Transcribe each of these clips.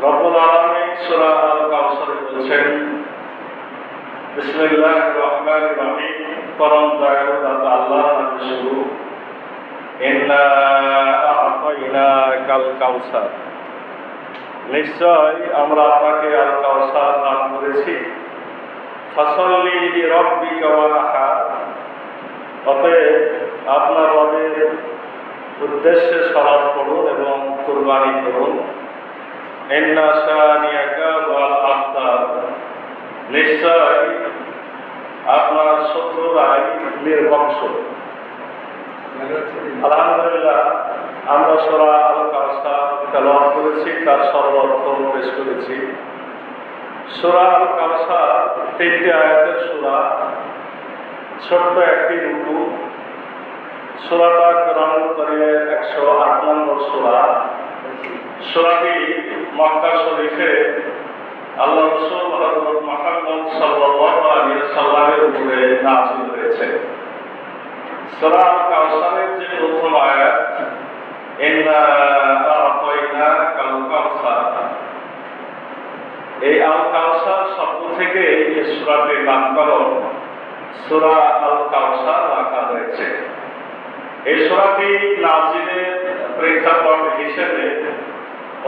রব্বুল আলামিন সূরা আল কাউসারে বলেছেন, বিসমিল্লাহির রহমানির রহিম, পরম দয়ালু দাতা আল্লাহর নামে শুরু। ইন্না আ'তাইনাকাল কাউসার, নিশ্চয় আমরা আপনাকে আল কাউসার দান করেছি। ফাসাল্লি লিরাব্বিকা ওয়ানহার, অতএব আপনার রবের উদ্দেশ্যে সালাত পড়ুন এবং কুরবানি করুন। ইন্না শানিয়াকা ওয়াল আবতার, নিশ্চয় আপনার শত্রুরাই নির্বংশ। আলহামদুলিল্লাহ, আমরা সূরা আল কাউসার তেলাওয়াত করেছি, তার সর্বার্থ পেশ করেছি। সূরা আল কাউসার 3টি আয়াতের সূরা, ছোট্ট একটি রুকু। সূরাটা কোরআনুল কারীমের 108 নম্বর সূরা। সূরাটি মক্কা শরীফে আল্লাহ রাসূল হযরত মুহাম্মদ সাল্লাল্লাহু আলাইহি ওয়াসাল্লামের উপরে নাযিল হয়েছে। সূরা আল কাউসারের যে প্রথম আয়াত, ইন্না আ'তাইনাকাল কাউসার, এই আল কাউসার শব্দ থেকে এই সূরাটির নামকরণ সূরা আল কাউসার রাখা হয়েছে। এই সূরাটি নাযিলের প্রেক্ষাপট হিসেবে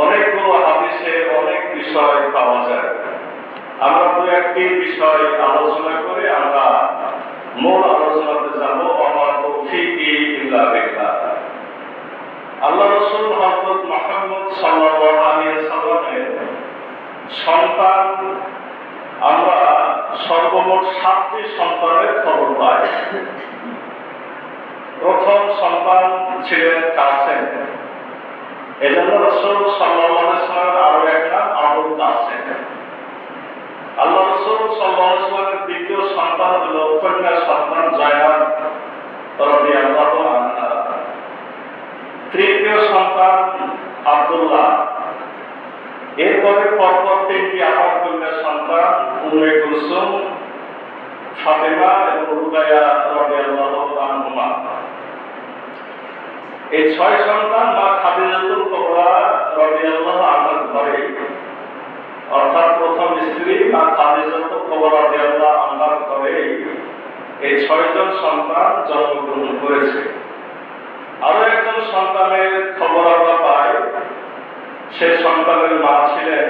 অনেকগুলো হাদিসে অনেক বিষয় পাওয়া যায়। আমরা দু একটি বিষয় আলোচনা করে আমরা মূল আলোচনাতে যাব। আমার তৌফিকি ইল্লা বিল্লাহ। আল্লাহ রাসূল হযরত মুহাম্মদ সাল্লাল্লাহু আলাইহি ওয়াসাল্লামের সন্তান, আমরা সর্বমোট 7টি সন্তানের খবর পাই। প্রথম সন্তান ছিলেন কাসেম, এজন্য রাসূল সাল্লাল্লাহু আলাইহি ওয়াসাল্লামের আরো এক নাম আবুল কাসেম। আল্লাহ রাসূল সাল্লাল্লাহু আলাইহি ওয়াসাল্লামের দ্বিতীয় সন্তান হলো কন্যা সন্তান যায়েদ রাদিয়াল্লাহু আনহা। তৃতীয় সন্তান আব্দুল্লাহ। এরপরে পরপর 3টি আবার কন্যা সন্তান উম্মে কুলসুম, ফাতেমা এবং রুকায়া রাদিয়াল্লাহু আনহুমা। এই 6 সন্তান মা খাদিজাতুল কুবরা রাদিয়াল্লাহু আনহার ঘরে, অর্থাৎ প্রথম স্ত্রী মা খাদিজাতুল কুবরা রাদিয়াল্লাহু আনহার ঘরে এই 6 জন সন্তান জন্মগ্রহণ করেছে। আরো একজন সন্তানের খবর আমরা পাই। সে সন্তানের মা ছিলেন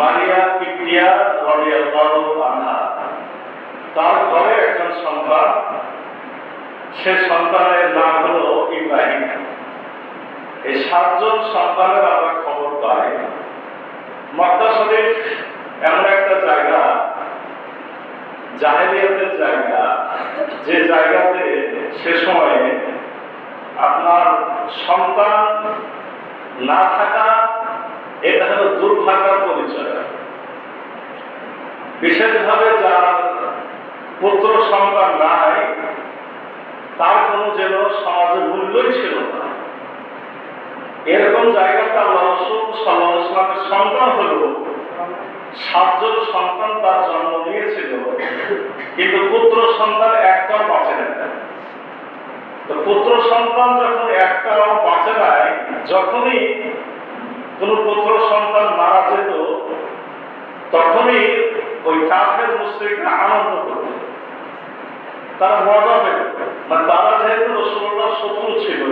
মারিয়া কিবতিয়া রাদিয়াল্লাহু আনহা। তার ঘরে একজন সন্তান, সে সন্তানের নাম হলো ইব্রাহিম। এই 7 জন সন্তানের আমরা খবর পাই। মক্কা শরীফ এমন একটা জায়গা, জাহেলিয়াতের জায়গা, যে জায়গাতে সে সময়ে আপনার সন্তান না থাকা, এটা হলো দুর্ভাগ্যের পরিচয়। বিশেষভাবে যার পুত্র সন্তান নাই, তার কোনো যেন সমাজের মূল্যই ছিল না। এরকম জায়গাতে আল্লাহ রাসূল সাল্লাল্লাহু আলাইহি ওয়াসাল্লামের সন্তান হলো 7 জন সন্তান তার জন্ম নিয়েছিল, কিন্তু পুত্র সন্তান একটাও বাঁচে না। তো পুত্র সন্তান যখন একটাও বাঁচে নাই, যখনই কোন পুত্র সন্তান মারা যেত, তখনই ওই কাফের মুশরিকরা আনন্দ করত, তারা মজা পেত। মানে তারা যেহেতু রাসূলুল্লাহর শত্রু ছিল,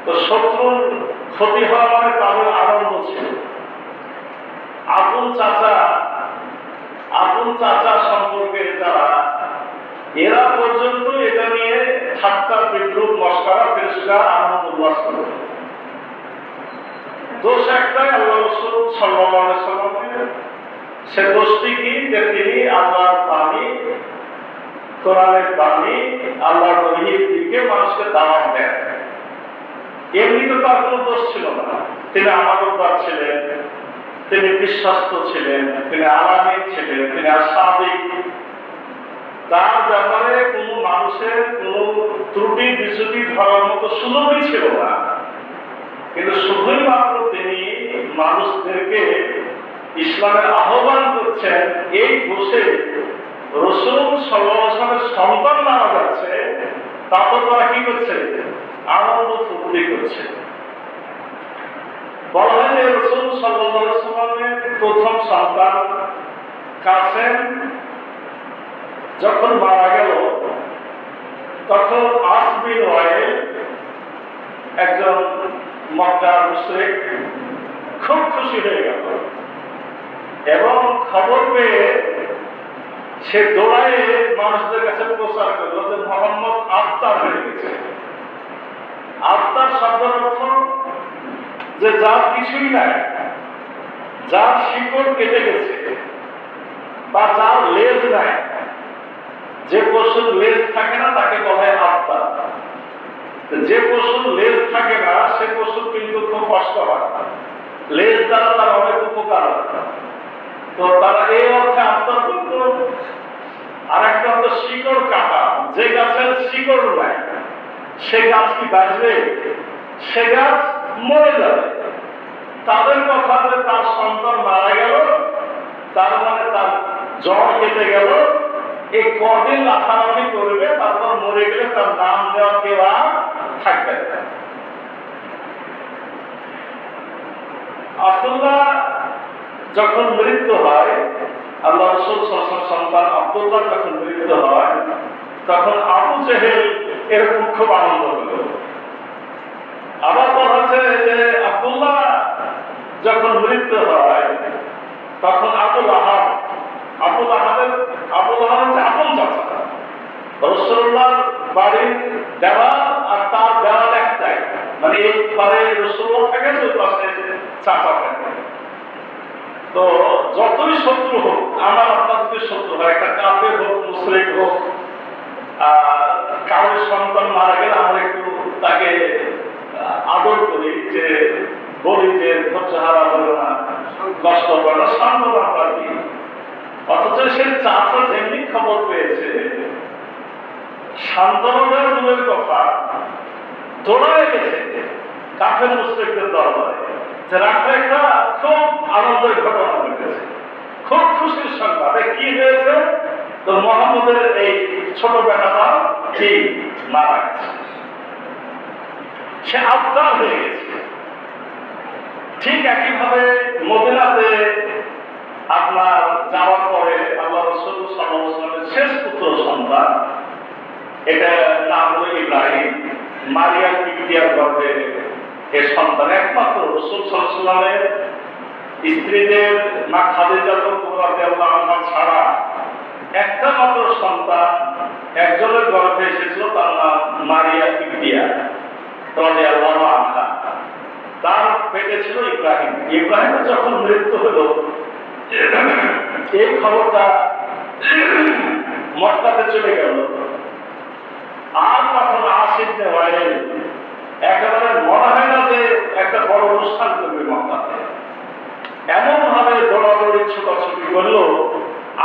তো শত্রুর ক্ষতি হওয়া মানে তাদের আনন্দ ছিল। আপন চাচা সম্পর্কে যারা, এরা পর্যন্ত এটা নিয়ে ঠাট্টা, বিদ্রুপ, মশকরা, তিরস্কার, আনন্দ উল্লাস করত। দোষ একটাই, আল্লাহ রাসূল সাল্লাল্লাহু আলাইহি ওয়াসাল্লামের। সে দোষটি কি? যে তিনি আল্লাহর বাণী, কোরআনের বাণী, আল্লাহর ওহীর দিকে মানুষকে দাওয়াত দেন। এমনি তো তার কোনো দোষ ছিল না। তিনি আমানতদার ছিলেন, তিনি বিশ্বস্ত ছিলেন, তিনি আলামিন ছিলেন, তিনি আশাদিক। তার ব্যাপারে কোনো মানুষের কোনো ত্রুটি বিচ্যুতি ধরার মতো সুযোগই ছিল না। কিন্তু শুধুই মাত্র তিনি মানুষদেরকে ইসলামের আহ্বান করছেন, এই দোষে রাসূল সাল্লাল্লাহু আলাইহি ওয়াসাল্লামের সন্তান মারা যাচ্ছে, তাতে তারা কি করছে? আনন্দ ফুর্তি করছে। বলা হয় যে রাসূল সাল্লাল্লাহু আলাইহি ওয়াসাল্লামের প্রথম সন্তান কাসেম যখন মারা গেল, তখন আস বিন ওয়াইল একজন মক্কার মুশরিক খুব খুশি হয়ে গেল এবং খবর পেয়ে সে দৌড়ায় মানুষদের কাছে প্রচার করল যে মোহাম্মদ আফতার হয়ে গেছে। আফতার শব্দের অর্থ যে যার কিছুই নাই, যার শিকড় কেটে গেছে বা যার লেজ নাই, যে পশুর লেজ থাকে না তাকে বলা হয় আফতার। যে পশুর লেজ থাকে না সে পশুর কিন্তু খুব কষ্ট হয়, লেজ দ্বারা তার অনেক উপকার হয়। তো তারা এই অর্থে আফতার করত। আর একটা অর্থ শিকড় কাটা, যে গাছের শিকড় নাই সে গাছ কি বাঁচবে? সে গাছ মরে যাবে। তাদের কথা যে তার সন্তান মারা গেল, তার মানে তার জ্বর কেটে গেল, এই কদিন লাফালাফি করবে, তারপর মরে গেলে তার নাম দেওয়া কেউ আর থাকবে না। আব্দুল্লাহ যখন মৃত্যু হয়, আল্লাহ রাসূল সাল্লাল্লাহু আলাইহি ওয়াসাল্লাম সন্তান আব্দুল্লাহ যখন মৃত্যু হয়, তখন আবু জেহেল এরকম খুব আনন্দ হলো। আবার বলা হচ্ছে যে আব্দুল্লাহ যখন মৃত্যু হয়, তখন আবুল আহাব হচ্ছে আপন চাচা। রাসূলুল্লাহর বাড়ির দেওয়াল আর তার দেওয়াল একটাই, মানে এই পারে রাসূলুল্লাহ থাকে, ওই পাশে চাচা থাকে। তো যতই শত্রু হোক, আমার আপনার যদি শত্রু হয়, একটা কাফের হোক, মুশরিক হোক, কারোর সন্তান মারা গেলে আমরা একটু তাকে আদর করি, যে বলি যে ধৈর্য হারা হলো না, কষ্ট করে না, সান্ত্বনা আমরা দিই। অথচ সে চাচা যেমনি খবর পেয়েছে, সান্ত্বনা দেওয়ার দূরের কথা, দৌড়ায় গেছে কাফের মুশরিকদের দরবারে, যে রাখা একটা খুব আনন্দের ঘটনা ঘটেছে, খুব খুশির সংবাদ। কি হয়েছে? তো মুহাম্মদের এই ছোট বেটাটা কি মারা গেছে, সে আফতার হয়ে গেছে। ঠিক একইভাবে মদিনাতে আপনার যাওয়ার পরে আল্লাহ রাসূল সাল্লাল্লাহু আলাইহি ওয়াসাল্লামের শেষ পুত্র সন্তান, এটা নাম হলো ইব্রাহিম, মারিয়া কিবতিয়ার গর্ভে এর সন্তান। একমাত্র রাসূল সাল্লাল্লাহু আলাইহি ওয়াসাল্লামের স্ত্রীদের মা খাদিজা রাদিয়াল্লাহু আনহা ছাড়া একটা মাত্র সন্তান একজনের গর্ভে এসেছিল, তার নাম মারিয়া কিবতিয়া রাদিয়াল্লাহু আনহা। তার পেটে ছিল ইব্রাহিম। ইব্রাহিমের যখন মৃত্যু হলো, এই খবরটা মক্কাতে চলে গেল। আর তখন আস ইবনে ওয়াইল একেবারে মনে হয় না যে একটা বড় অনুষ্ঠান করবে মক্কাতে, এমন ভাবে দৌড়াদৌড়ি ছোটাছুটি করলো,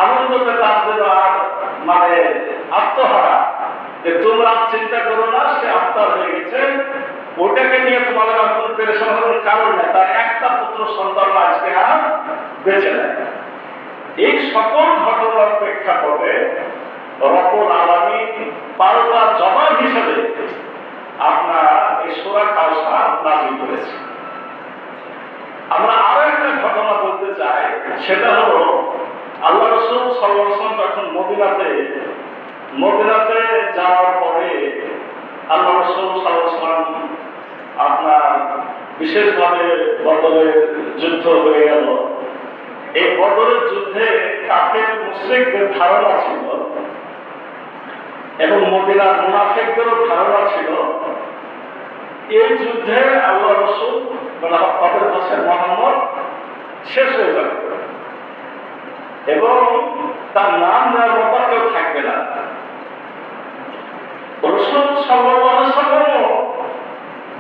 আনন্দতে তার জন্য আর মানে আত্মহারা, যে তোমরা চিন্তা করো না, সে আত্মার হয়ে গেছে, ওটাকে নিয়ে তোমাদের আর কোনো পেরেশান হওয়ার কারণ নেই। তার একটা পুত্র সন্তান আজকে আর বেঁচে নেয়। এই সকল ঘটনার প্রেক্ষাপটে রব্বুল আলামিন পাল্টা জবাব হিসেবে আপনার এই সূরা কাউসার নাযিল করেছে। আমরা আরো একটা ঘটনা বলতে চাই, সেটা হলো আল্লাহ রাসূল সাল্লাল্লাহু আলাইহি ওয়াসাল্লাম যখন মদিনাতে যাওয়ার পরে আল্লাহ রাসূল সাল্লাল্লাহু আলাইহি ওয়াসাল্লাম আপনার বিশেষভাবে বদরের যুদ্ধ হয়ে গেল। এই বদরের যুদ্ধে কাফের মুশরিকদের ধারণা ছিল এবং মদিনার মুনাফিকদেরও ধারণা ছিল, এই যুদ্ধে আল্লাহ রাসূল তাদের ভাষায় মুহাম্মদ শেষ হয়ে যাবে এবং তার নাম নেওয়ার মতো কেউ থাকবে না। রাসূল সাল্লাল্লাহু আলাইহি ওয়াসাল্লাম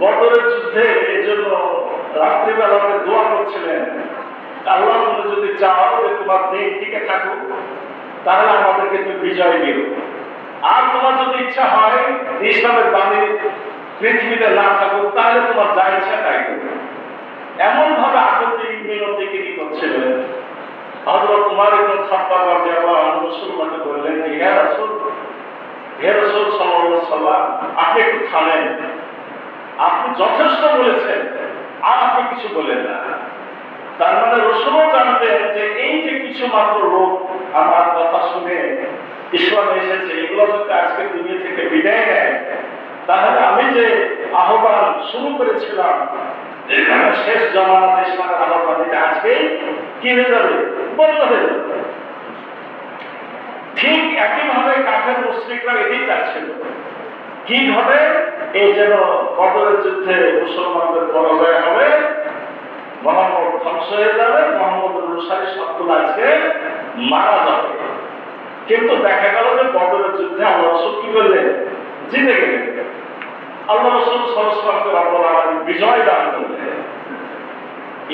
বদরের যুদ্ধে এই জন্য রাত্রিবেলাতে দোয়া করছিলেন, আল্লাহ তুমি যদি চাও যে তোমার দিন টিকে থাকুক, তাহলে আমাদেরকে তুমি বিজয় দিও। আর তোমার যদি ইচ্ছা হয় ইসলামের বাণী পৃথিবীতে না থাকুক, তাহলে তোমার যা ইচ্ছা তাই করবে। এমন ভাবে আকুতি মিনতি কি করছিলেন। হযরত উমর ইবনে খাত্তাব রাদিয়াল্লাহু আনহু রাসূলকে বললেন, হে রাসূল সাল্লাল্লাহু আলাইহি ওয়াসাল্লাম, আপনি একটু থামেন, আপনি যথেষ্ট বলেছেন, আর আপনি কিছু বলেন না। তার মানে রসুলও জানতেন যে এই যে কিছু মাত্র লোক আমার কথা শুনে ইসলামে এসেছে, এগুলো যদি আজকে দুনিয়া থেকে বিদায় নেয়, তাহলে আমি যে আহ্বান শুরু করেছিলাম শেষ জমানাত ইসলামের আহ্বান, এটা আজকে কি হয়ে যাবে, বন্ধ হয়ে যাবে। ঠিক একইভাবে কাফের মুশরিকরা এটাই চাচ্ছিল। কি ঘটে, এই যেন বদরের যুদ্ধে মুসলমানদের পরাজয় হবে, মোহাম্মদ ধ্বংস হয়ে যাবে, মোহাম্মদ অনুসারী সবগুলো আজকে মারা যাবে। কিন্তু দেখা গেল যে বদরের যুদ্ধে আল্লাহ রাসূল কি করলেন, জিতে গেলেন। আল্লাহ রাসূল সাল্লাল্লাহু আলাইহি ওয়াসাল্লাম বিজয় দান করলেন।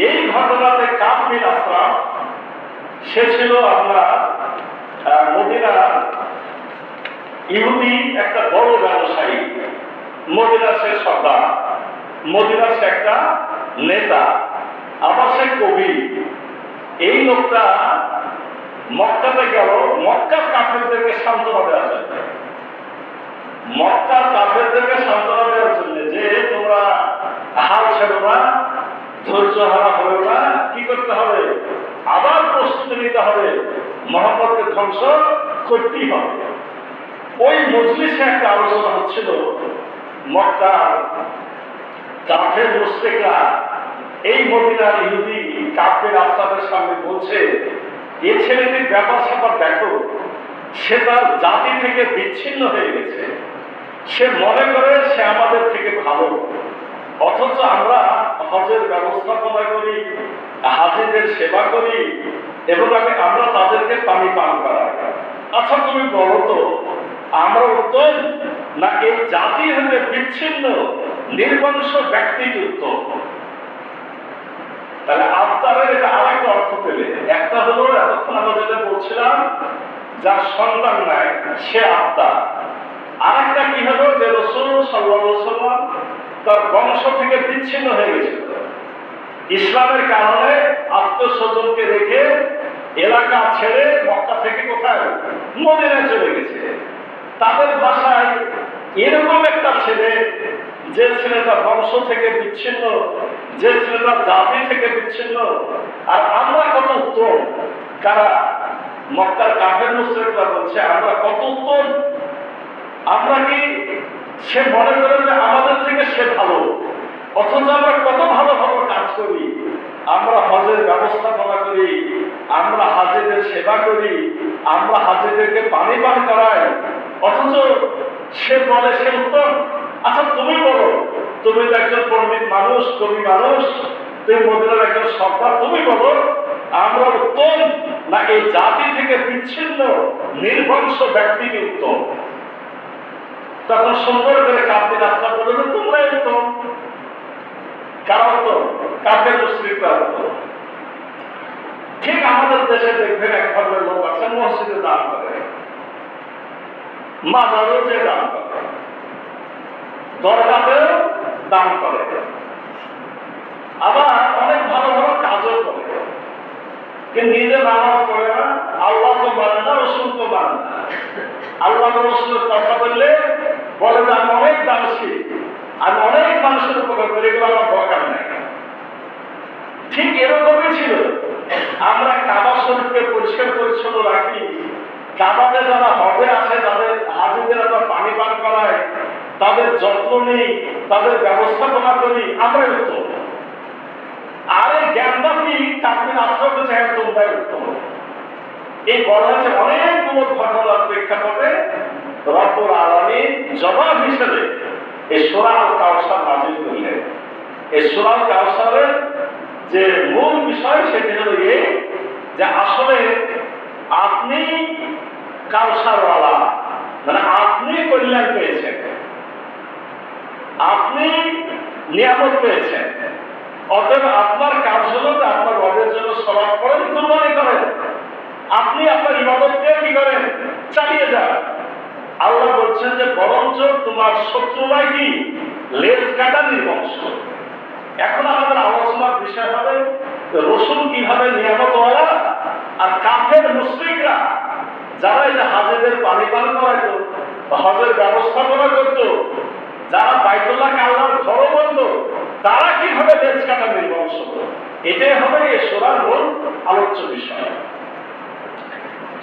এই ঘটনাতে কাব বিন আশরাফ, সে ছিল আপনার মদিনা ইহুদি একটা বড় ব্যবসায়ী, মদিনার সে সর্দার, মদিনার সে একটা নেতা, আবার সে কবি। এই লোকটা মক্কাতে গেল মক্কার কাফেরদেরকে সান্ত্বনা দেওয়ার জন্য, মক্কার কাফেরদেরকে সান্ত্বনা দেওয়ার জন্য যে তোমরা হাল ছেড়ো না, ধৈর্য হারা হবে না, কি করতে হবে, আবার প্রস্তুতি নিতে হবে, মুহাম্মদকে ধ্বংস করতেই হবে। ওই মজলিসে একটা আলোচনা হচ্ছিল। মক্কার কাফের মুশরিকরা এই মদিনার ইহুদি কাব বিন আশরাফের সামনে বলছে, এ ছেলেটির ব্যাপার স্যাপার দেখো, সে তার জাতি থেকে বিচ্ছিন্ন হয়ে গেছে, সে মনে করে সে আমাদের থেকে ভালো, অথচ আমরা হজের ব্যবস্থাপনা করি, হাজিদের সেবা করি এবং আমরা তাদেরকে পানি পান করাই। আচ্ছা তুমি বলো তো, আমরা উত্তম না এই জাতি হতে বিচ্ছিন্ন নির্বংশ ব্যক্তিটি উত্তম? তাহলে আত্মারের এটা আরেকটা অর্থ পেলে, একটা হলো এতক্ষণ আমরা যেটা বলছিলাম যার সন্তান নাই সে আত্মা, আরেকটা কি হলো যে রাসূল সাল্লাল্লাহু আলাইহি ওয়াসাল্লাম তার বংশ থেকে বিচ্ছিন্ন হয়ে গেছিল, ইসলামের কারণে আত্মস্বজনকে রেখে এলাকা ছেড়ে মক্কা থেকে কোথায়, মদিনায় চলে গেছে। তাদের ভাষায় এরকম একটা ছেলে, যে ছেলেটা বংশ থেকে বিচ্ছিন্ন, যে ছেলেটা জাতি থেকে বিচ্ছিন্ন, আর আমরা কত উত্তম। কারা? মক্কার কাফের মুশরিকরা বলছে আমরা কত উত্তম, আমরা কি, সে মনে করে যে আমাদের থেকে সে ভালো, অথচ আমরা কত ভালো ভালো কাজ করি, আমরা হজের ব্যবস্থাপনা করি, আমরা হাজিদের সেবা করি, আমরা হাজিদেরকে পানি পান করাই, অথচ সে বলে সে উত্তম। আচ্ছা তুমি বলো, তুমি তো একজন পণ্ডিত মানুষ, কবি মানুষ, তুমি মদিনার একজন সর্দার, তুমি বলো আমরা উত্তম না এই জাতি থেকে বিচ্ছিন্ন নির্বংশ ব্যক্তিকে উত্তম? তখন সুন্দর করে কাব বিন আশরাফ বলে যে তোমরাই উত্তম। কারা উত্তম? কাফের মুশরিকরা উত্তম। ঠিক আমাদের দেশে দেখবেন এক ধরনের লোক আছে মসজিদে দান করে, মাজারও যে দান করে, দরগাতেও দান করে, আবার অনেক ভালো ভালো কাজও করে, কিন্তু নিজে নামাজ পড়ে না, আল্লাহ তো মানে না, রসুল তো মানে না। আল্লাহ রসুলের কথা বললে বলে যে আমি অনেক দানশীল, আমি অনেক মানুষের উপকার করি, এগুলো আমার দরকার নেই। ঠিক এরকমই ছিল। আমরা কাবা শরীফকে পরিষ্কার পরিচ্ছন্ন রাখি, কাবাতে যারা হজে আসে তাদের হাজিদের আমরা পানি পান করাই, তাদের যত্ন নিই, তাদের ব্যবস্থাপনা করি, আমরা উত্তম। আরে জ্ঞানবাপী কাব বিন আশরাফ বলছে হ্যাঁ তোমরাই উত্তম। এই বলা হচ্ছে অনেকগুলো ঘটনার প্রেক্ষাপটে রব্বুল আলামিন জবাব হিসেবে এই সূরা আল কাউসার নাযিল করলেন। এই সূরা আল কাউসারের যে মূল বিষয় সেটি হলো এই যে আসলে আপনি কাউসারওয়ালা, মানে আপনি কল্যাণ পেয়েছেন, আপনি নিয়ামত পেয়েছেন, অতএব আপনার কাজ হলো যে আপনার রবের জন্য সালাত করেন, কুরবানি করেন, আপনি আপনার ইবাদতকে কি করেন, চালিয়ে যান। আল্লাহ বলছেন যে বরঞ্চ তোমার শত্রুরা কি লেজ কাটা নির্বংশ। এখন আমাদের আলোচনার বিষয় হবে রসুল কিভাবে নিয়ামতওয়ালা আর কাফের মুশরিকরা যারা এই যে হাজেদের পানি পান করাইতো, হজের ব্যবস্থাপনা করত, যারা বাইতুল্লাহকে আল্লাহর ঘর বলতো, তারা কিভাবে লেজ কাটা নির্বংশ, এটাই হবে এই সূরার মূল আলোচ্য বিষয়।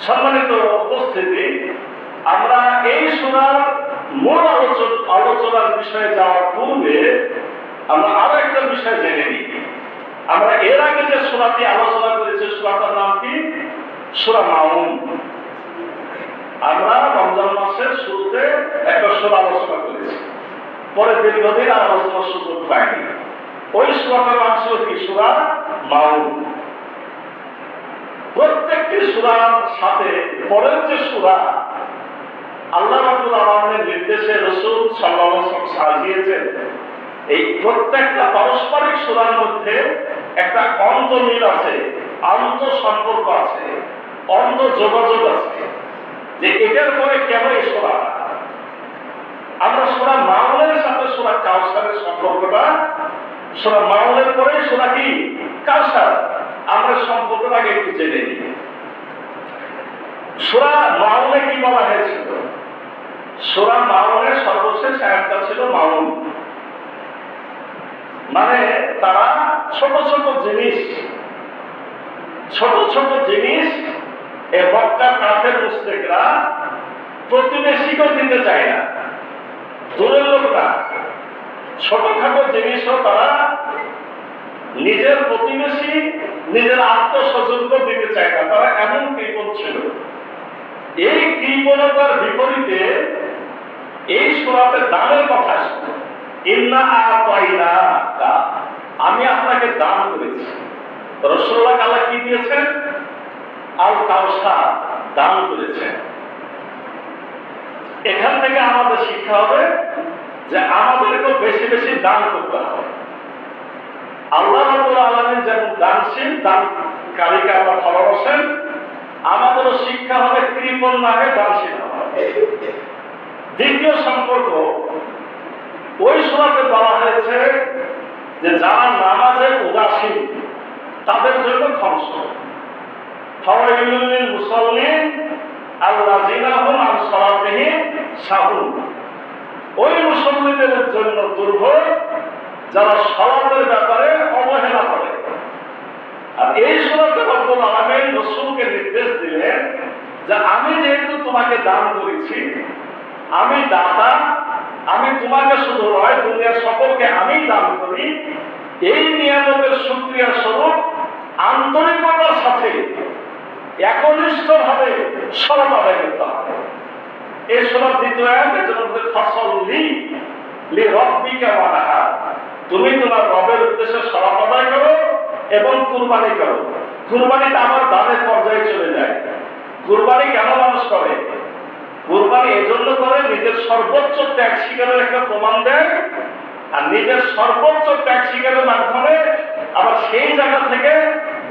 সম্মানিত উপস্থিতি, আমরা এই সূরার মূল আলোচনার বিষয়ে যাওয়ার পূর্বে আমরা আরো একটা বিষয় জেনে নিই। আমরা এর আগে যে সূরাটি আলোচনা করেছি, সূরাটার নাম কি? সূরা মাউন। আমরা রমজান মাসের শুরুতে একটা সূরা আলোচনা করেছি, পরে দীর্ঘদিন আলোচনার সুযোগ পাইনি। ওই সূরাটার নাম ছিল কি? সূরা মাউন। প্রত্যেকটি সূরার সাথে পরের যে সূরা আল্লাহ রাব্বুল আলামিনের নির্দেশে রাসূল সাল্লাল্লাহু আলাইহি ওয়াসাল্লাম সাজিয়েছেন, এই প্রত্যেকটা পারস্পরিক সূরার মধ্যে একটা অন্তর্মিল আছে, আন্ত সম্পর্ক আছে, অন্ত যোগাযোগ আছে, যে এটার পরে কেন এই সূরা। আমরা সূরা মাউনের সাথে সূরা কাউসারের সম্পর্কটা, সূরা মাউনের পরে সূরা কি? কাউসার। আমরা সম্পর্কটাকে একটু জেনে নিই। সূরা মাউনে কি বলা হয়েছিল? সূরা মাউনের সর্বশেষ আয়াতটা ছিল মাউন, মানে তারা ছোট ছোট জিনিস এ মক্কার কাফের মুশরিকরা প্রতিবেশীকেও দিতে চায় না, দূরের লোক না, ছোটখাটো জিনিসও তারা নিজের প্রতিবেশী, নিজের আত্মস্বজনকেও দিতে চায় না। তারা এমন কৃপণ ছিল। এই কৃপণতার বিপরীতে এই সূরাতে দানের কথা আসে। ইন্না আতাইনাকা, আমি আপনাকে দান করেছি। রাসূলুল্লাহ আল্লাহ কি দিয়েছেন? আল কাউসার দান করেছেন। এখান থেকে আমাদের শিক্ষা হবে যে আমাদেরকে বেশি বেশি দান করতে হবে। আল্লাহ রাব্বুল আলামিন যেমন দানশীল, দানকারীকে আল্লাহ ভালোবাসেন, আমাদেরও শিক্ষা হবে কৃপণ না হয়ে দানশীল হওয়া। দ্বিতীয় সম্পর্ক, ওই সূরাতে বলা হয়েছে যে যারা নামাজে উদাসীন তাদের জন্য ধ্বংস। ফাওয়াইলুল লিল মুসাল্লিন আল্লাযিনা হুম আন সালাতিহিম সাহুন। ওই মুসল্লিদের জন্য দুর্ভোগ যারা সালাতের ব্যাপারে অবহেলা করে। আর এই সূরাতে রব্বুল আলামিন রাসূলকে নির্দেশ দিলেন যে আমি যেহেতু তোমাকে দান করেছি, আমি দাতা, আমি তোমাকে শুধু নয় দুনিয়ার সকলকে আমি দান করি, এই নিয়ামতের শুকরিয়া স্বরূপ আন্তরিকতার সাথে একনিষ্ঠভাবে সালাত আদায় করতে হবে। এই সূরার দ্বিতীয় আয়াতে যেমন ফাসাল্লি লিরাব্বিকা ওয়ানহার, তুমি তোমার রবের উদ্দেশ্যে সালাত আদায় করো এবং কুরবানি করো। কুরবানিটা আমার দানের পর্যায়ে চলে যায়। কুরবানি কেন মানুষ করে? কুরবানি এজন্য করে নিজের সর্বোচ্চ ত্যাগ স্বীকারের একটা প্রমাণ দেয়, আর নিজের সর্বোচ্চ ত্যাগ স্বীকারের মাধ্যমে আবার সেই জায়গা থেকে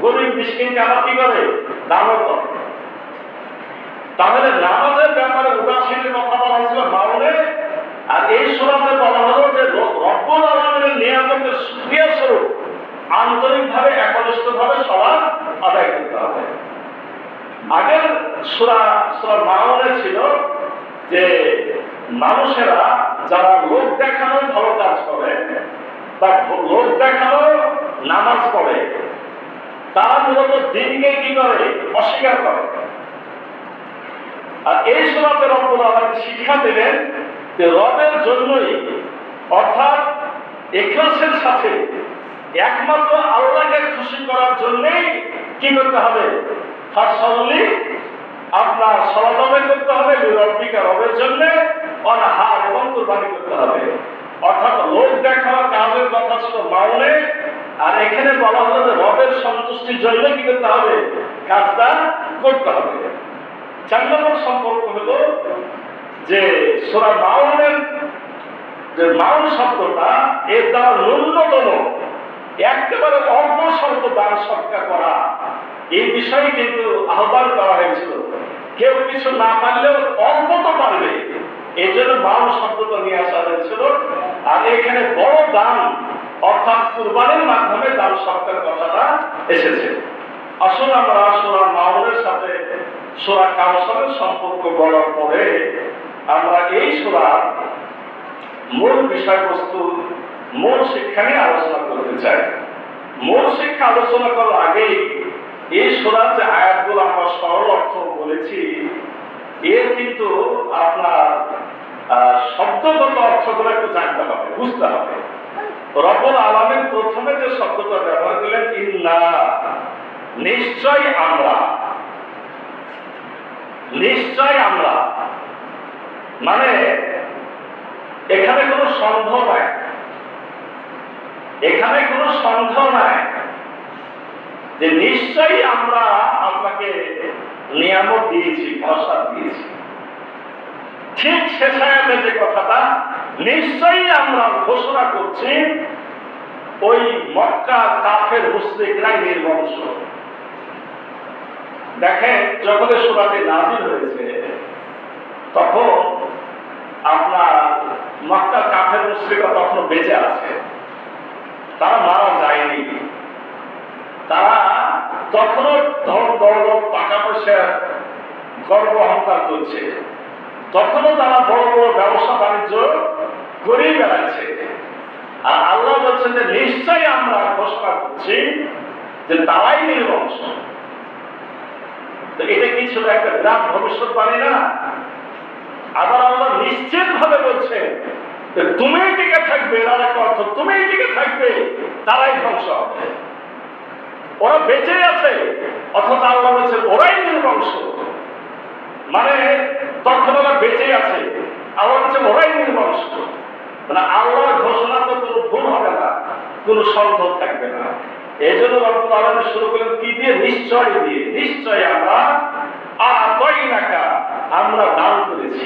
গরিব মিসকিনকে আবার কি করে? দানও করে। তাহলে নামাজের ব্যাপারে উদাসীনের কথা বলা হয়েছিল মাউনে, আর এই সূরাতে বলা হলো যে রব্বুল আলামিনের নিয়ামতের শুকরিয়া স্বরূপ আন্তরিকভাবে একনিষ্ঠভাবে সালাত আদায় করতে হবে। আগের সূরা মাউনে ছিল যে মানুষেরা যারা লোক দেখানোর ভালো কাজ করে বা লোক দেখানোর নামাজ পড়ে, তারা মূলত দিনকে কি করে? অস্বীকার করে। আর এই সূরাতে রব্বুল আলামিন শিক্ষা দিলেন যে রবের জন্যই, অর্থাৎ ইখলাসের সাথে একমাত্র আল্লাহকে খুশি করার জন্যই কি করতে হবে? ফাসাল্লি, আপনার সালাত আদায় করতে হবে, লিরাব্বিকা রবের জন্য, ওয়ানহার এবং কুরবানি করতে হবে। অর্থাৎ লোক দেখানোর কাজের কথা ছিল মাউনে, আর এখানে বলা হলো যে রবের সন্তুষ্টির জন্য কি করতে হবে? কাজটা করতে হবে। 4 নম্বর সম্পর্ক হলো যে সূরা মাউনের যে মাউন শব্দটা, এর দ্বারা ন্যূনতম একেবারে অল্প স্বল্প দান সৎকার করা, এই বিষয়ে কিন্তু আহ্বান করা হয়েছিল। কেউ কিছু না পারলেও অল্প তো পারবে, এই জন্য মাউন শব্দটা নিয়ে আসা হয়েছিল। আর এখানে বড় দান অর্থাৎ কুরবানির মাধ্যমে দান সৎকার কথাটা এসেছে। আসলে আমরা সূরা মাউনের সাথে সূরা কাউসারের সম্পর্ক বলার পরে আমরা এই সূরার মূল বিষয়বস্তু মূল শিক্ষা নিয়ে আলোচনা করতে চাই। মূল শিক্ষা আলোচনা করার আগেই এই সূরার যে আয়াতগুলো আমরা সরল অর্থ বলেছি, এর কিন্তু আপনার শব্দগত অর্থগুলো একটু জানতে হবে, বুঝতে হবে। রব্বুল আলামিন প্রথমে যে শব্দটা ব্যবহার করলেন, ইন্না, নিশ্চয় আমরা, নিশ্চয় আমরা, মানে এখানে কোনো সন্দেহ নাই, এখানে কোনো সন্দেহ নাই যে নিশ্চয়ই আমরা আপনাকে নিয়ামত দিয়েছি, প্রসাদ দিয়েছি। ঠিক শেষ আয়াতে যে কথাটা, নিশ্চয়ই আমরা ঘোষণা করছি ওই মক্কা কাফের মুশরিকরাই নির্বংশ। দেখেন, যখন সূরাটি নাযিল হয়েছে তখন আপনার মক্কা কাফের মুশরিকরা তখনও বেঁচে আছে, তারা মারা যায়নি। তারা তখনও ধন দৌলত, টাকা পয়সা, গর্ব অহংকার করছে। তখনও তারা বড় বড় ব্যবসা বাণিজ্য করেই বেড়াচ্ছে। আর আল্লাহ বলছেন যে নিশ্চয়ই আমরা ঘোষণা করছি যে তারাই নির্বংশ। তো এটা কি ছিল একটা বিরাট ভবিষ্যৎবাণী না? আবার আল্লাহ নিশ্চিত ভাবে বলছেন যে তুমিই টিকে থাকবে, এর একটা অর্থ তুমিই টিকে থাকবে, তারাই ধ্বংস হবে। ওরা বেঁচে আছে, অথচ আল্লাহ বলছেন ওরাই নির্বংশ। মানে তখন ওরা বেঁচে আছে, আল্লাহ বলছেন ওরাই নির্বংশ। মানে আল্লাহর ঘোষণা তো কোনো ভুল হবে না, কোনো সন্দেহ থাকবে না। এই জন্য রব্বুল আলামিন শুরু করলেন কি দিয়ে? নিশ্চয় দিয়ে। নিশ্চয় আমরা আতাইনাকা, আমরা দান করেছি।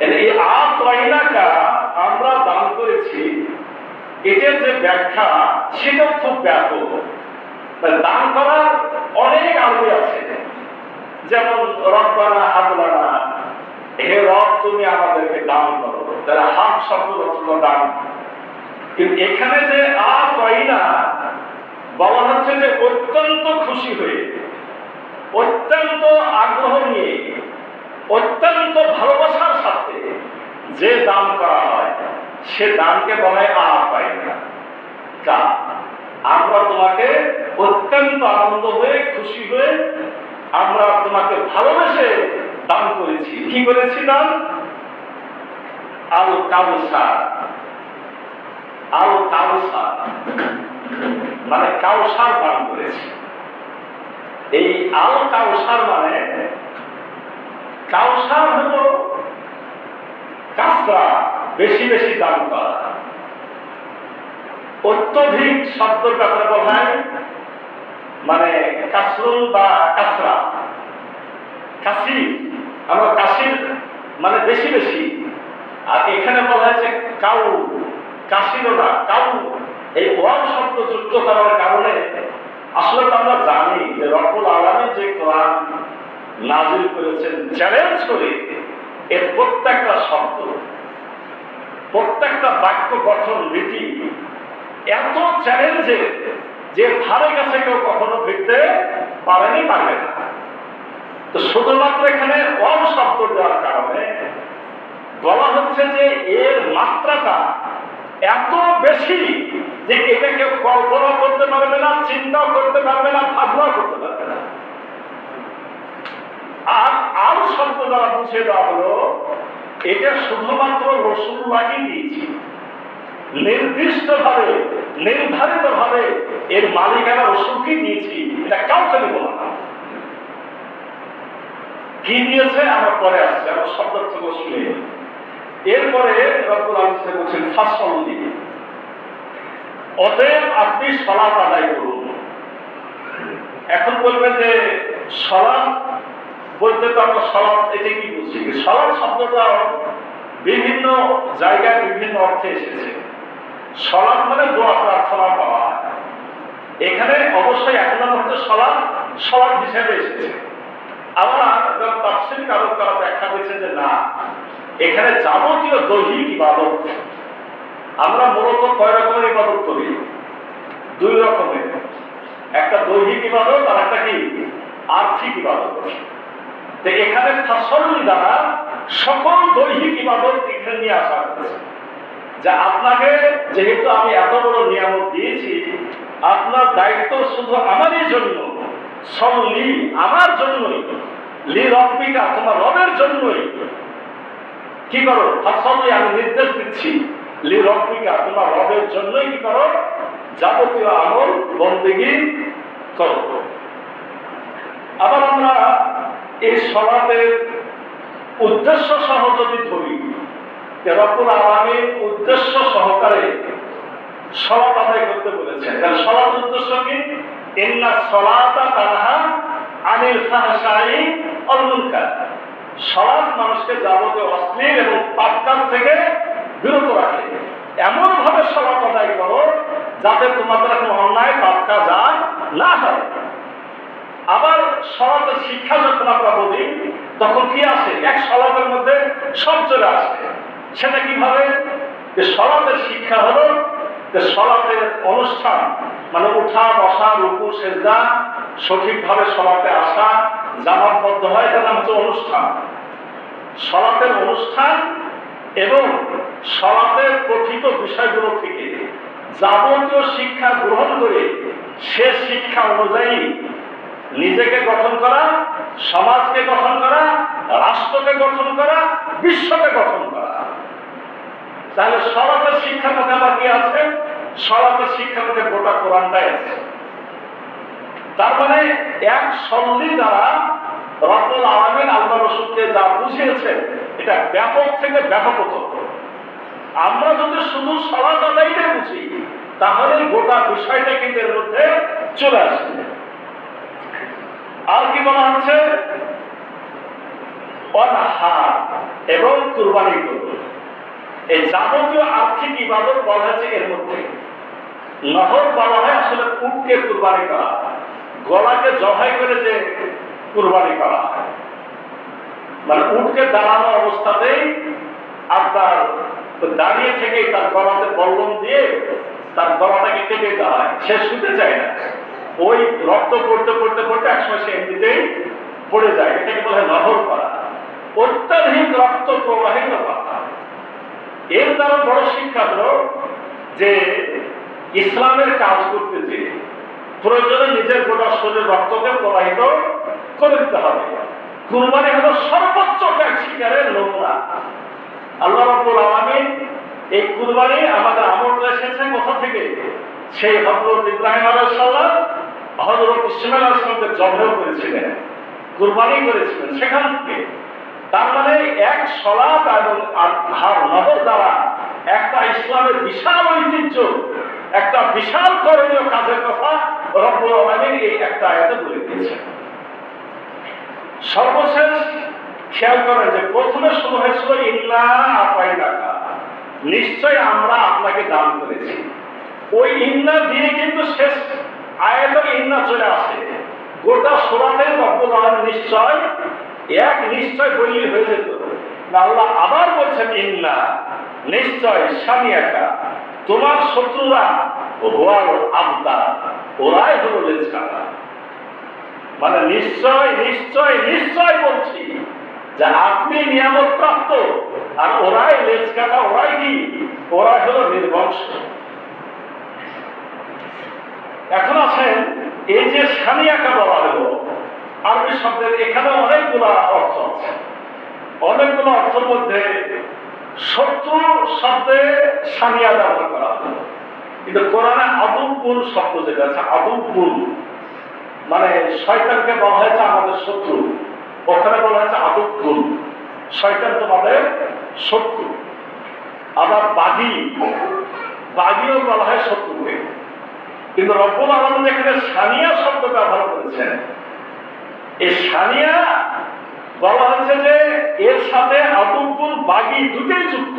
এই আতাইনাকা, আমরা দান করেছি, এটার যে ব্যাখ্যা সেটাও খুব ব্যাপক। দান করার অনেক আরবি আছে, যেমন রব্বানা হাবলানা, হে রব তুমি আমাদেরকে দান করো, তারা হাব শব্দ অর্থ দান। কিন্তু এখানে যে আতাইনা বলা হচ্ছে যে অত্যন্ত খুশি হয়ে, অত্যন্ত আগ্রহ নিয়ে, অত্যন্ত ভালোবাসার সাথে যে দান করা হয় সে দানকে বলা হয় আতাইনা। আমরা তোমাকে অত্যন্ত আনন্দ হয়ে, খুশি হয়ে, আমরা তোমাকে ভালোবেসে দান করেছি। কি করেছি দান? আল কাউসার। আল কাউসার মানে কাউসার দান করেছি। এই আল কাউসার মানে, কাউসার হলো কাসরা, বেশি বেশি দান করা। অত্যধিক শব্দের ব্যাপারে বলা হয় মানে কাসরুল বা কাসরা, কাসির। আমরা কাসির মানে বেশি বেশি। আর এখানে বলা হয়েছে কাউ, কাসিরও না, কাউ। এই ওয়াও শব্দ যুক্ত করার কারণে আসলে তো আমরা জানি যে রব্বুল আলামিন যে কোরআন নাযিল করেছেন চ্যালেঞ্জ করে, এর প্রত্যেকটা শব্দ, প্রত্যেকটা বাক্য গঠন রীতি এত চ্যালেঞ্জের যে ধারে কাছে কেউ কখনো ফিরতে পারেনি, পারবে না। তো শুধুমাত্র এখানে ওয়াও শব্দ দেওয়ার কারণে বলা হচ্ছে যে এর মাত্রাটা এত বেশি যে এটা কেউ কল্পনা করতে পারবে না, চিন্তাও করতে পারবে না, ভাবনাও করতে পারবে না। আর আল শব্দ দ্বারা বুঝিয়ে দেওয়া হলো এটা শুধুমাত্র রাসূলুল্লাহকে দিয়েছি, নির্দিষ্টভাবে, নির্ধারিতভাবে এর মালিকানা রাসূলকে দিয়েছি, এটা কাউকে দেব না। কি দিয়েছে আমরা পরে আসছি, আমরা শব্দার্থ শুনে। এরপরে রব্বুল আলামিন বলছেন ফাসল্লি, অতএব আপনি সালাত আদায় করুন। এখন বলবেন যে সালাত বলতে তো আমরা সালাত এটা কি বুঝি? সালাত শব্দটা বিভিন্ন জায়গায় বিভিন্ন অর্থে এসেছে। সালাত মানে দোয়া প্রার্থনা করা। এখানে অবশ্যই এক নম্বর হচ্ছে সালাত, সালাত হিসেবে এসেছে। আবার যারা তাফসীর কারক তারা ব্যাখ্যা করেছেন যে না, এখানে যাবতীয় দৈহিক ইবাদত। আমরা মূলত কয় রকমের ইবাদত করি? দুই রকমের, একটা দৈহিক ইবাদত আর একটা কি আর্থিক ইবাদত। তো এখানে তাসাল্লি দ্বারা সকল দৈহিক ইবাদত এখানে নিয়ে আসা হয়েছে। যে আপনাকে যেহেতু আমি এত বড় নিয়ামত দিয়েছি, আপনার দায়িত্ব শুধু আমারই জন্য, সল্লি আমার জন্যই, লি রব্বিকা তোমার রবের জন্যই কি করো, ফাসল্লি আমি নির্দেশ দিচ্ছি, লি রব্বিকা তোমার রবের জন্যই কি করো, যাবতীয় আমল বন্দেগী করো। আবার আমরা এই সালাতের উদ্দেশ্য সহ যদি ধরি, রব্বুল আলামিন উদ্দেশ্য সহকারে সালাত আদায় করতে বলেছেন। তাহলে সালাত উদ্দেশ্য কি? ইন্নাস সালাতা তানহা আনিল ফাহশাই ওয়াল মুনকার। সালাত মানুষকে যাবতীয় অশ্লীল এবং পাপ কাজ থেকে বিরত রাখে। এমন ভাবে সালাত আদায় করো যাতে তোমাদের কোনো অন্যায় পাপ কাজ আর না হয়। আবার সালাতের শিক্ষা যখন আমরা বলি তখন কি আসে? এক সালাতের মধ্যে সব চলে আসে। সেটা কিভাবে? যে সালাতের শিক্ষা হলো যে সালাতের অনুষ্ঠান, মানে উঠা বসা রুকু সেজদা সঠিকভাবে সালাতে আসা, জামাতবদ্ধ হয়, এটার নাম হচ্ছে অনুষ্ঠান। সালাতের অনুষ্ঠান এবং সালাতের কথিত বিষয়গুলো থেকে যাবতীয় শিক্ষা গ্রহণ করে সে শিক্ষা অনুযায়ী নিজেকে গঠন করা, সমাজকে গঠন করা, রাষ্ট্রকে গঠন করা, বিশ্বকে গঠন করা। তাহলে সালাতের শিক্ষার মধ্যে আবার কি আছে? সালাতের শিক্ষার মধ্যে গোটা কোরআনটাই আছে। তার মানে এক সল্লি দ্বারা রব্বুল আলামিন আল্লাহ রাসূলকে যা বুঝিয়েছেন এটা ব্যাপক থেকে ব্যাপকতর। আমরা যদি শুধু সালাত আদায়টা বুঝি তাহলে গোটা বিষয়টা কিন্তু এর মধ্যে চলে আসবে। আর কি বলা হচ্ছে? অনাহার এবং কুরবানি করবে। এই যাবতীয় আর্থিক ইবাদত বলা হয়েছে এর মধ্যে। নহর বলা হয় আসলে উটকে কুরবানি করা, গলাকে জবাই করে যে কুরবানি করা, মানে উটকে দাঁড়ানো অবস্থাতেই আপনার দাঁড়িয়ে থেকে তার গলাতে বল্লম দিয়ে তার গলাটাকে কেটে দেওয়া হয়। সে শুতে চায় না, ওই রক্ত পড়তে পড়তে পড়তে একসময় সে এমনিতেই পড়ে যায়। এটাকে বলা হয় নহর করা, অত্যাধিক রক্ত প্রবাহিত করা। এর দ্বারা বড় শিক্ষা হলো যে ইসলামের কাজ করতে যে প্রয়োজনে নিজের গোটা শরীরের রক্তকে প্রবাহিত করে দিতে হবে। কুরবানি হলো সর্বোচ্চ ত্যাগ শিকারের নমুনা। আল্লাহ রাব্বুল আলামিন এই কুরবানি আমাদের আমল এসেছে কোথা থেকে? সেই হযরত ইব্রাহিম আলাইহিস সালাম হযরত ইসমাঈল আলাইহিস সালামকে জবাই করেছিলেন, কুরবানি করেছিলেন সেখান থেকে। তার মানে এক সালাত এবং আর নহর দ্বারা একটা ইসলামের বিশাল ঐতিহ্য, একটা বিশাল করণীয় কাজের কথা রব্বুল আলামিন এই একটা আয়াতে বলে দিয়েছেন। সর্বশেষ খেয়াল করেন যে প্রথমে শুরু হয়েছিল ইন্না আতাইনাকা, নিশ্চয় আমরা আপনাকে দান করেছি। ওই ইন্না দিয়ে কিন্তু শেষ আয়াতের ইন্না চলে আসে। গোটা সূরাতে রব্বুল আলামিন নিশ্চয় এক নিশ্চয় বললেই হয়ে যেত না, আল্লাহ আবার বলছেন ইন্না, নিশ্চয় সামিয়াকা, তোমার শত্রুরা হুয়াল আবতা, ওরাই হলো লেজ কাটা। মানে নিশ্চয় নিশ্চয় নিশ্চয় বলছি যে আপনি নিয়ামত প্রাপ্ত, আর ওরাই লেজ কাটা, ওরাই কি? ওরাই হলো নির্বংশ। এখন আছেন এই যে সামিয়াকা বলা হলো আরবি শব্দের, এখানে অনেকগুলো অর্থ আছে। অনেকগুলো অর্থের মধ্যে শত্রু শব্দে সামিয়া ব্যবহার করা হলো, কিন্তু কোরআনে আদুবুল শব্দ যেটা আছে, আদুবুল মানে শয়তানকে বলা হয়েছে আমাদের শত্রু, ওখানে বলা হয়েছে আদুবুল, শয়তান তোমাদের শত্রু। আবার বাগী, বাগীও বলা হয় শত্রুকে। কিন্তু রব্বুল আলামিন যেখানে সানিয়া শব্দ ব্যবহার করেছেন, এই সানিয়া বলা হচ্ছে যে এর সাথে আদুবুল বাগী দুটোই যুক্ত।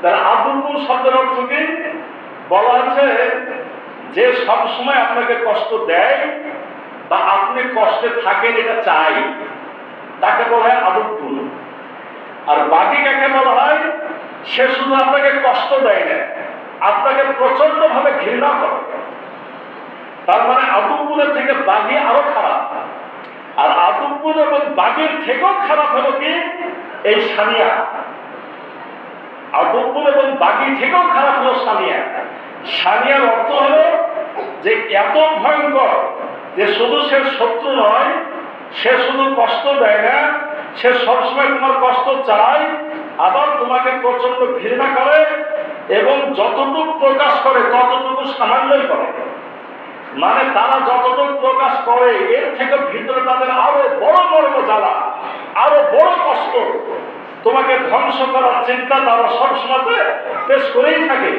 তার আদুবুল শব্দের অর্থ কি? বলা হচ্ছে যে সবসময় আপনাকে কষ্ট দেয় বা আপনি কষ্টে থাকেন এটা চাই, তাকে বলা হয় আদুবুল। আর বাগী কাকে বলা হয়? সে শুধু আপনাকে কষ্ট দেয় না, আপনাকে প্রচন্ড ভাবে ঘৃণা করে। তার মানে আদুবুলের থেকে বাগী আরো খারাপ। আর আদুবুল এবং বাগীর থেকেও খারাপ হলো কি? এই সানিয়া। আর বুলবুল এবং বাগি থেকেও খারাপ হলো সানিয়া। সানিয়ার অর্থ হলো যে এত ভয়ঙ্কর যে শুধু সে শত্রু নয়, সে শুধু কষ্ট দেয় না, সে সবসময় তোমার কষ্ট চায়, আবার তোমাকে প্রচন্ড ঘৃণা করে এবং যতটুকু প্রকাশ করে ততটুকু সামান্যই করে। মানে তারা যতটুকু প্রকাশ করে এর থেকে ভিতরে তাদের আরো বড় বড় জ্বালা, আরো বড় কষ্ট, তোমাকে ধ্বংস করার চিন্তা তারা সবসময় পেশ করেই থাকে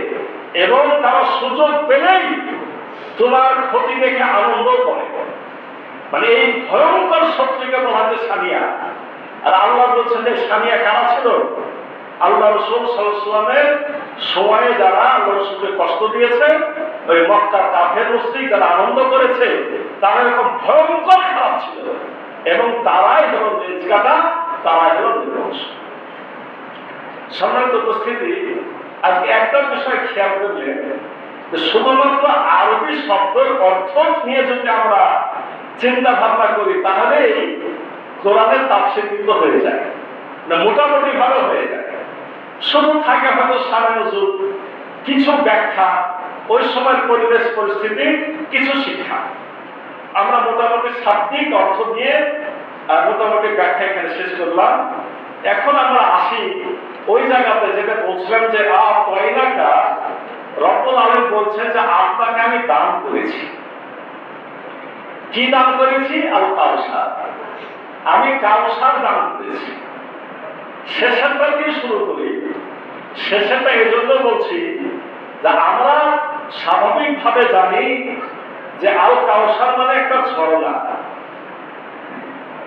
এবং তারা সুযোগ পেলেই তোমার ক্ষতি দেখে আনন্দ করে। মানে এই ভয়ঙ্কর শত্রুকে বলা হচ্ছে সানিয়া। আর আল্লাহ বলছেন যে সানিয়া কারা ছিল? আল্লাহ রাসূল সাল্লাল্লাহু আলাইহি ওয়াসাল্লামের সময়ে যারা আল্লাহ রাসূলকে কষ্ট দিয়েছে, ওই মক্কার কাফের মুশরিক যারা আনন্দ করেছে, তারা এরকম ভয়ঙ্কর খারাপ ছিল এবং তারাই হলো নিষ্কাটা, তারাই হলো নির্দোষ। সম্মানিত উপস্থিতি, আজকে একটা বিষয় খেয়াল করলে যে শুধুমাত্র আরবি শব্দের অর্থ নিয়ে যদি আমরা চিন্তা ভাবনা করি তাহলেই কোরআনের তাফসীর কিন্তু হয়ে যায় না, মোটামুটি ভালো হয়ে যায়। শুধু থাকে হয়তো সারা নজুল, কিছু ব্যাখ্যা, ওই সময়ের পরিবেশ পরিস্থিতি, কিছু শিক্ষা। আমরা মোটামুটি শাব্দিক অর্থ দিয়ে মোটামুটি ব্যাখ্যা এখানে শেষ করলাম। এখন আমরা আসি ওই জায়গাতে যেটা বলছিলাম যে আ'তাইনাকা, রব্বুল আলামিন বলছেন যে আপনাকে আমি দান করেছি। কি দান করেছি? আল কাউসার। আমি কাউসার দান করেছি। শেষেরটা দিয়ে শুরু করি। শেষেরটা এই জন্য বলছি যে আমরা স্বাভাবিকভাবে জানি যে আল কাউসার মানে একটা ঝর্ণা,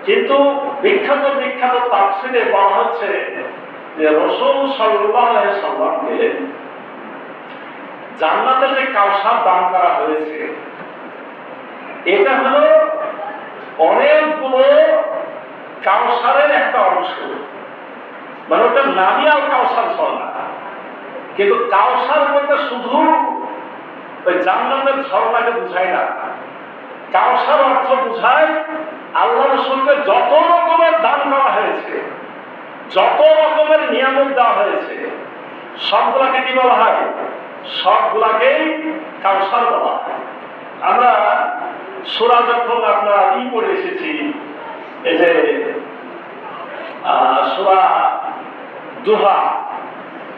কিন্তু বিখ্যাত বিখ্যাত তাফসীরে বলা হচ্ছে যে রাসূল সাল্লাল্লাহু আলাইহি ওয়াসাল্লামকে জান্নাতে যে কাউসার দান করা হয়েছে, এটা হলো অনেকগুলো কাউসারের একটা অংশ। মানে ওটা নামই আল কাউসার ঝর্ণা, কিন্তু কাউসার বলতে শুধু ওই জান্নাতের ঝর্ণাকে বুঝায় না। কাউসার অর্থ বুঝায় আল্লাহ রাসূলকে যত রকমের দান করা হয়েছে, যত রকমের নিয়ামত দেওয়া হয়েছে, সবগুলাকে কি বলা হয়? সবগুলাকেই কাউসার বলা হয়। আমরা সূরা যখন আপনার পড়ে এসেছি, এই যে সূরা দুহা,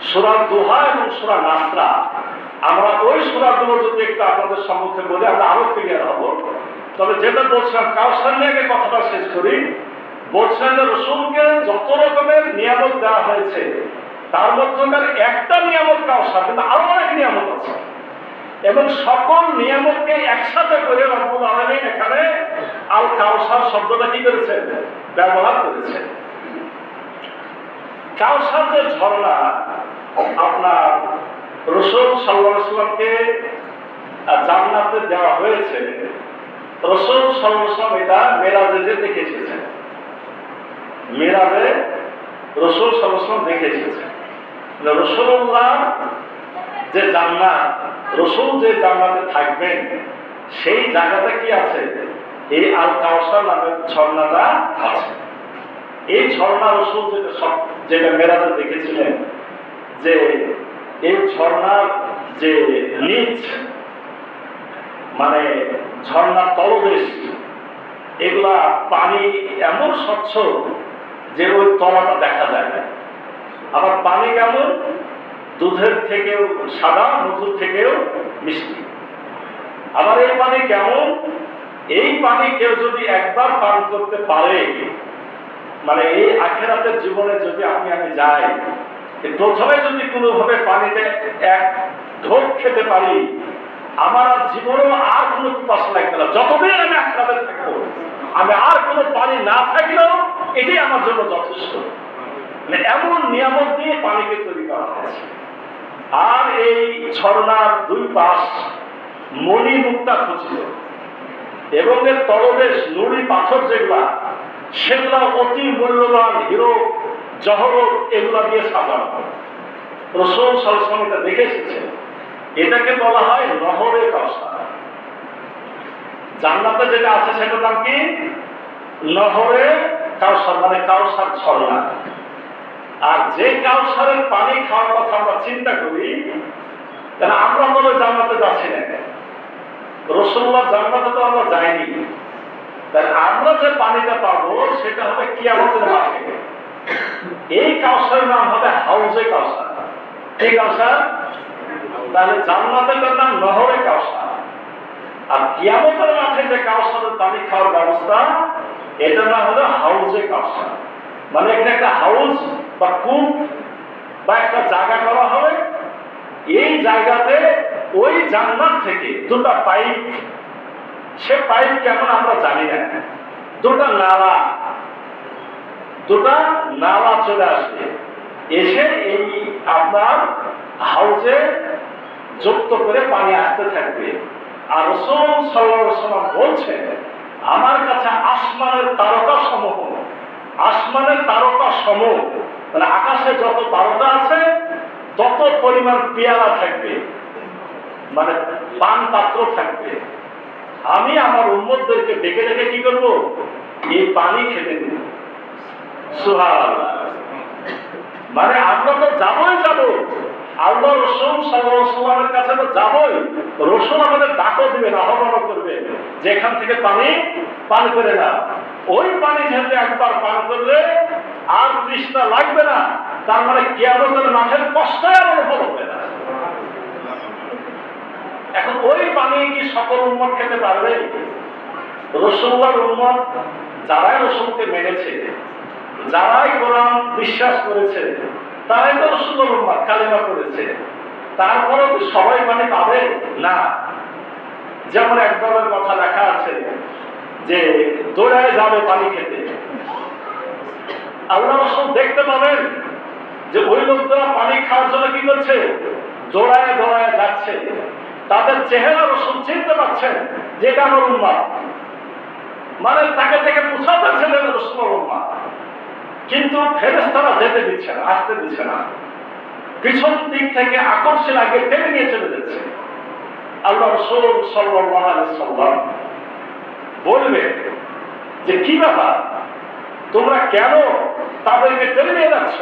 সূরা দুহা এবং সূরা নাসরা, আমরা ওই সূরাগুলো যদি একটু আপনাদের সম্মুখে বলি আমরা আরো ক্লিয়ার হব। তবে যেটা বলছিলাম কাউসার নিয়ে আগে কথাটা শেষ করি। বলছিলেন যে রাসূলকে যত রকমের নিয়ামত দেওয়া হয়েছে তার মধ্যকার একটা নিয়ামত কাউসার, কিন্তু আরো অনেক নিয়ামত আছে এবং সকল নিয়ামতকে একসাথে করে রব্বুল আলামিন এখানে আল কাউসার শব্দটা কি করেছে? ব্যবহার করেছে। কাউসার যে ঝর্ণা আপনার রাসূল সাল্লাল্লাহু আলাইহি ওয়াসাল্লামকে জান্নাতে দেওয়া হয়েছে, রাসূল সাল্লাল্লাহু আলাইহি ওয়াসাল্লাম এটা মেরাজে যে দেখে এসেছেন। মেরাজে রাসূল সাল্লাল্লাহু আলাইহি ওয়াসাল্লাম দেখে এসেছেন। রাসূলুল্লাহ যে জান্নাত, রাসূল যে জান্নাতে থাকবেন, সেই জায়গাটা কি আছে? এই আল কাউসার নামের ঝর্ণাটা আছে। এই ঝর্ণা রাসূল যেটা মেরাজে দেখেছিলেন, যে এই ঝর্ণার যে নিচ, মানে ঝর্ণার তলদেশ, এগুলা পানি এমন স্বচ্ছ যে ওই তলাটা দেখা যায় না। আবার পানি কেমন? দুধের থেকেও সাদা, মধুর থেকেও মিষ্টি। আবার এই পানি কেমন? এই পানি কেউ যদি একবার পান করতে পারে, মানে এই আখিরাতের জীবনে যদি আমি যাই, প্রথমে যদি কোনোভাবে পানিতে এক ঢোক খেতে পারি, আমার জীবনেও আর কোনো পিপাসা লাগবে না। যতদিন আমি আখিরাতে থাকবো, আমি আর কোনো পানি না থাকলেও এটাই আমার জন্য যথেষ্ট। মানে এমন নিয়ামত দিয়ে পানিকে তৈরি করা হয়েছে। আর এই ঝর্ণার দুই পাশ মণি মুক্তা খচিত এবং এর তলদেশ নুড়ি পাথর যেগুলা, সেগুলা অতি মূল্যবান হিরো জহরত এগুলা দিয়ে সাজানো। রাসূল সাল্লাল্লাহু আলাইহি ওয়াসাল্লাম এটা দেখে এসেছেন। এটাকে বলা হয় নহরে কাউসার। জান্নাতে যেটা আছে সেটার নাম কি? নহরে কাউসার, মানে কাউসার ঝর্ণা। আর যে কাউসারের পানি খাওয়ার কথা আমরা চিন্তা করি, কারণ আমরা বলে জান্নাতে যাচ্ছি না, রাসূলুল্লাহ জান্নাতে তো আমরা যাইনি, তাই আমরা যে পানিটা পাবো সেটা হবে কিয়ামতের মাঠে। এই কাউসারের নাম হবে হাউজে কাউসার। এই কাউসার, তাহলে জান্নাতের নাম নহরে কাউসার, আর কিয়ামতের মাঠে যে কাউসারের পানি খাওয়ার ব্যবস্থা এটার নাম হলো হাউজে কাউসার। মানে এখানে একটা হাউস বা কূপ বা একটা জায়গা করা হবে, এই জায়গাতে ওই জান্নাত থেকে দুটো পাইপ, সে পাইপ কেমন আমরা জানি না, দুটো নালা চলে আসবে, এসে এই আপনার হাউজে যুক্ত করে পানি আসতে থাকবে। আর রাসূল সাল্লাল্লাহু আলাইহি ওয়াসাল্লাম বলছেন, আমার কাছে আসমানের তারকা সমূহ, মানে আকাশে যত তারকা আছে তত পরিমাণ পেয়ালা থাকবে, মানে পান পাত্র থাকবে। আমি আমার উম্মতদেরকে ডেকে ডেকে কি করবো, এই পানি খেতে দেব। সুবহানাল্লাহ। মানে আমরা তো যাবই যাব, আল্লাহ রাসূল সাল্লাল্লাহু আলাইহি ওয়াসাল্লামের কাছে তো যাবই, রাসূল আমাদের ডাকও দিবেন, আহ্বানও করবে যে এখান থেকে পানি পান করে না। ওই পানি যেহেতু একবার পান করলে আর তৃষ্ণা লাগবে না, তার মানে কিয়ামতের মাঠের কষ্টই আর অনুভব হবে না। এখন ওই পানি কি সকল উম্মত খেতে পারবে? রাসূলুল্লাহর উম্মত যারাই রাসূলকে মেনেছে, যারাই কোরআন বিশ্বাস করেছে, তারাই তো রাসূলুল্লাহর উম্মত, কালেমা করেছে। তারপরেও কি সবাই পানি পাবে না? যেমন একদলের কথা লেখা আছে যে দৌড়ায় যাবে পানি খেতে। আল্লাহ রাসূল দেখতে পাবেন যে ওই লোকরা পানি খাওয়ার জন্য কি করছে, দৌড়ায় যাচ্ছে। তাদের চেহারা রাসূল চিনতে পারছেন যে এটা আমার উম্মত, মানে তাকে দেখে বুঝাতে ছিলেন রাসূলের উম্মত। কিন্তু ফেরেশতারা যেতে দিচ্ছে না, আসতে দিচ্ছে না, পিছন দিক থেকে আকর্ষণ আগে টেনে নিয়ে চলে যাচ্ছে। আল্লাহ রাসূল সাল্লাল্লাহু আলাইহি ওয়াসাল্লাম বলবে যে কি ব্যাপার, তোমরা কেন তাদেরকে টেনে নিয়ে যাচ্ছ,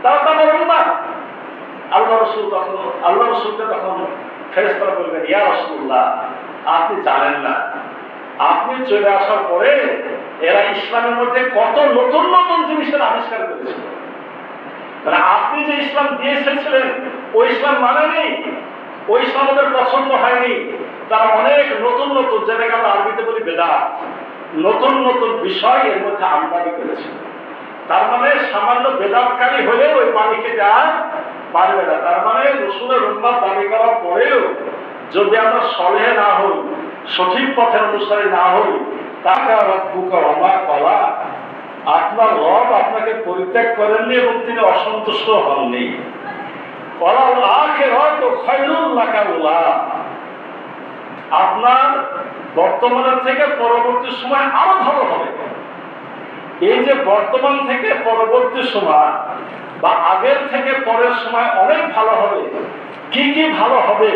তারা তো আমার উম্মত। আল্লাহ রাসূলকে তখন ফেরেশতারা বলবেন, ইয়া রাসূলুল্লাহ, আপনি জানেন না, আপনি চলে আসার পরে এরা ইসলামের মধ্যে কত নতুন নতুন জিনিসের আবিষ্কার করেছে। মানে আপনি যে ইসলাম দিয়ে এসেছিলেন ওই ইসলাম মানেনি, ওই ইসলাম ওদের পছন্দ হয়নি, তারা অনেক নতুন নতুন, যেটাকে আমরা আরবিতে বলি বেদাত, নতুন নতুন বিষয় এর মধ্যে আমদানি করেছে। তার মানে সামান্য বেদাতকারী হলে ওই পানি খেতে আর পারবে না। তার মানে রাসূলের উম্মত দাবি করার পরেও যদি আমরা সলেহ না হই, সঠিক পথের অনুসারী না হই, তাকে রব্বুকা ওমা কলা, আপনার রব আপনাকে পরিত্যাগ করেননি এবং তিনি অসন্তুষ্ট হননি। ওয়ালাল আখিরাতু খায়রুল লাকা উলা, আপনার বর্তমানের থেকে পরবর্তী সময় আরো ভালো হবে। এই যে বর্তমান থেকে পরবর্তী সময় বা আগের থেকে পরের সময় অনেক ভালো হবে, কি কি ভালো হবে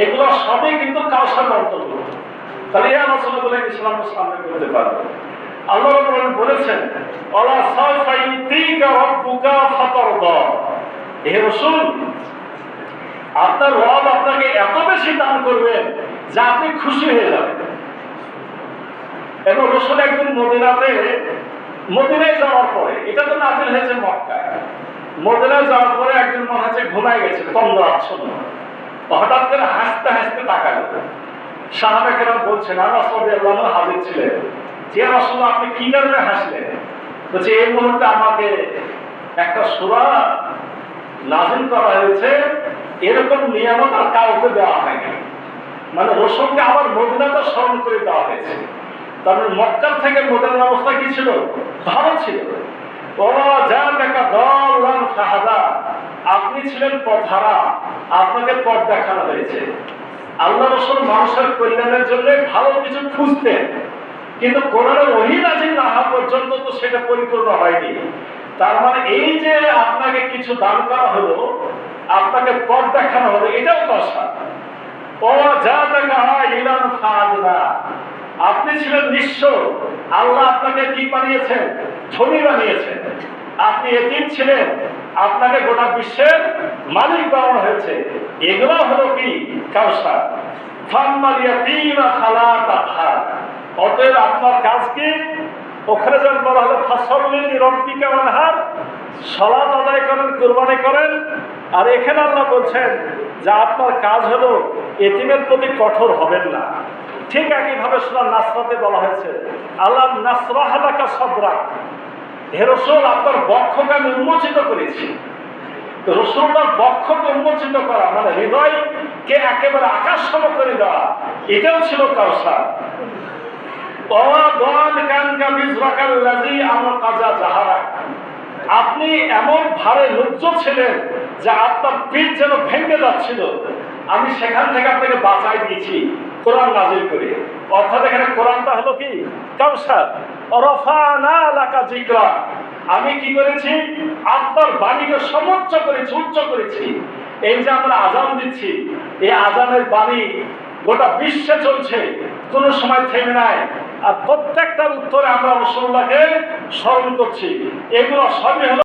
এগুলো সবই কিন্তু কাউসার অন্তর্ভুক্ত। তাহলে এই আলোচনাগুলো ইসলামের সামনে করতে পারবো। আল্লাহ রাব্বুল বলেছেন, ওয়ালা সাওফা ইউতিকা রাব্বুকা ফাতারদা, হে রাসূল, আপনার রব আপনাকে এত বেশি দান করবেন যে আপনি খুশি হয়ে যাবেন। এবং রাসূল একদিন মদিনায় যাওয়ার পরে, এটা তো নাযিল হয়েছে মক্কায়, মদিনায় যাওয়ার পরে একদিন মনে হচ্ছে ঘুমায় গেছে, তন্দ্রা আচ্ছন্ন, হঠাৎ করে হাসতে হাসতে তাকালো। সাহাবায়ে কেরাম বলছেন, আনাস রাদিয়াল্লাহু আনহু হাজির ছিলেন, যে রাসূলুল্লাহ আপনি কি কারণে হাসলেন? বলছে এই মুহূর্তে আমাকে একটা সূরা নাযিল করা হয়েছে, এরকম নিয়ামত আর কাউকে দেওয়া হয়নি। মানে রাসূলকে আবার মদিনাতে স্মরণ করে দেওয়া হয়েছে। তার মানে মক্কা থেকে মদিনার অবস্থা কি ছিল? ভালো ছিল। আপনি ছিলেন পথহারা, আপনাকে পথ দেখানো হয়েছে। আল্লাহ রাসূল মানুষের কল্যাণের জন্য ভালো কিছু খুঁজতেন, কিন্তু কোরআনের ওহী নাযিল না হওয়া পর্যন্ত তো সেটা পরিপূর্ণ হয়নি। তার মানে এই যে আপনাকে কিছু দান করা হলো, আপনাকে পথ দেখানো হলো, এটাও কষ্ট। আপনি ছিলেন নিঃস্ব, আল্লাহ আপনাকে কি বানিয়েছেন? ধনী বানিয়েছেন। আপনি এতিম ছিলেন, আপনাকে গোটা বিশ্বের মালিক বানানো হয়েছে। এগুলো হলো কি? কাউসার। ফাম্মাল ইয়াতীমা ফালা তাকহার। অতএব আপনার কাজ কি? ওখানে যেমন বলা হলো ফাসল্লি লিরাব্বিকা ওয়ানহার, সালাত আদায় করেন, কুরবানি করেন। আর এখানে আল্লাহ বলছেন যে আপনার কাজ হলো এতিমের প্রতি কঠোর হবেন না। ঠিক একইভাবে সূরা নাসরাতে বলা হয়েছে আল্লাহ নাসরাহ লাকা সাদরাক, হে রাসূল আপনার বক্ষকে আমি উন্মোচিত করেছি। তো রাসূলুল্লাহর বক্ষকে উন্মোচিত করা মানে হৃদয়কে একেবারে আকাশ সম করে দেওয়া, এটাও ছিল কাউসার। আপনি এমন ভারে লজ্জ ছিলেন যে আপনার পিঠ যেন ভেঙে যাচ্ছিল, আমি সেখান থেকে আপনাকে বাঁচাই দিয়েছি কোরআন নাজিল করে। অর্থাৎ এখানে কোরআনটা হলো কি? কাউসার। ওয়ারাফা'না লাকা যিকরা, আমি কি করেছি? আপনার বাণীকে সমুচ্চ করেছি, উচ্চ করেছি। এই যে আমরা আজান দিচ্ছি, এই আজানের বাণী গোটা বিশ্বে চলছে, কোনো সময় থেমে নাই। আর প্রত্যেকটার উত্তরে আমরা রাসূলুল্লাহকে স্মরণ করছি। এগুলো সবই হলো